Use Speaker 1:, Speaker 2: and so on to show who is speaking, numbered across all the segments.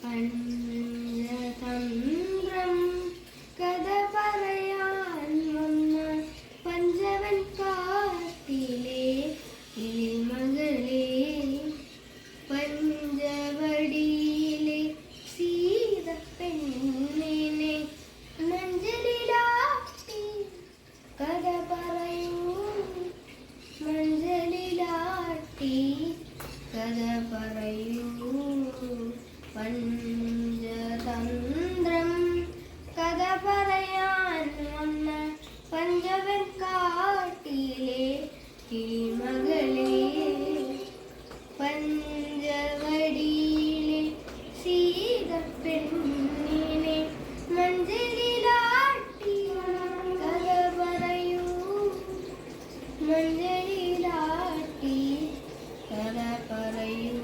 Speaker 1: പഞ്ചതന്ത്രം കഥ പറയാൻ വന്ന പഞ്ചവൻ കാട്ടിലെ കിളിമകളെ, പഞ്ചവടിയിലെ സീതപ്പെണ്ണിനെ മഞ്ചലിലാട്ടി കഥ പറയൂ, മഞ്ചലിലാട്ടി കഥ പറയൂ. പഞ്ചതന്ത്രം കഥ പറയാൻ വന്ന പഞ്ചവൻ കാട്ടിലെ കിളിമകളെ, പഞ്ചവടിയിലെ സീതപ്പെണ്ണിനെ മഞ്ചലിലാട്ടി കഥ പറയൂ, മഞ്ചലിലാട്ടി കഥ പറയൂ.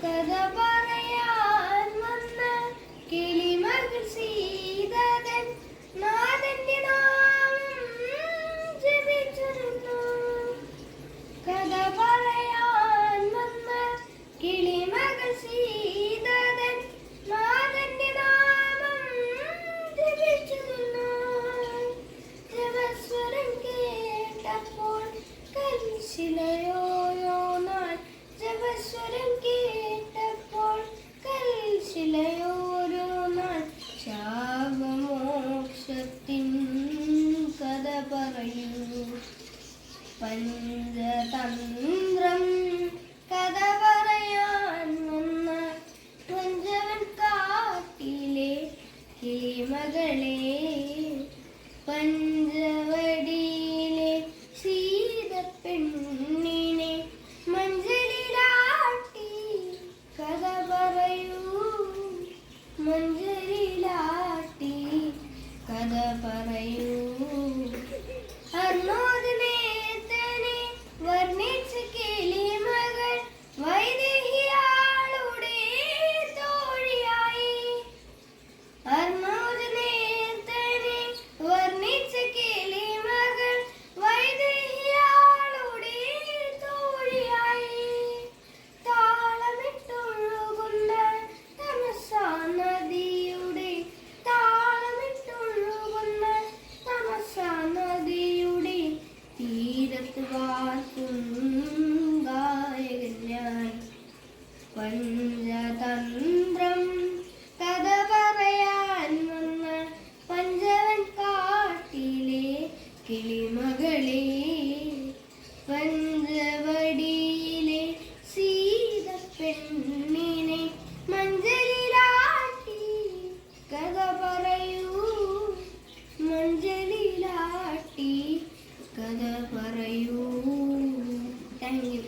Speaker 1: കഥ പറയാൻ വന്ന കിളിമകൾ സീതതൻ നാഥന്റെ നാമം ജപിച്ചിരുന്നു. കഥ പറയാൻ വന്ന കിളിമകൾ സീതതൻ നാഥന്റെ നാമം ജപിച്ചിരുന്നു. ജപസ്വരം കേട്ടപ്പോൾ കൽശിലയോ നാൾ, ജപസ്വരം കേട്ടപ്പോൾ കൽശിലയോരോ നാൾ. ശാപമോക്ഷത്തിൻ കഥ പറയൂ, പഞ്ചതന്ത്രം കഥ പറയാൻ വന്ന പഞ്ചവൻ കാട്ടിലെ കിളിമകളെ, പഞ്ചവടിയിലെ സീതപ്പെണ്ണിനെ മഞ്ചലിലാട്ടി കഥ പറയൂ, മഞ്ചലിലാട്ടി കഥ പറയൂ. അർണോദനേതനെ വർണ്ണിച്ച കിളിമകൾ വൈദേഹിയാളുടെ തോഴിയായി. അർണോദനേതനെ വർണ്ണിച്ച കിളിമകൾ വൈദേഹിയാളുടെ തോഴിയായി. താളമിട്ടൊഴുകുന്ന തമസാ നദിയുടെ, താളമിട്ടൊഴുകുന്ന തമസാ നദിയുടെ തീരത്ത് വാർക്കും ഗായകനായി. പഞ്ചതന്ത്രം കഥ പറയാൻ വന്ന പഞ്ചവൻ കാട്ടിലെ കിളിമകളെ, പഞ്ചവടിയിലെ സീതപ്പെണ്ണിനെ മഞ്ചലിലാട്ടി കഥ പറയൂ, മഞ്ചലിലാട്ടി കഥ പറയൂ. Thank you.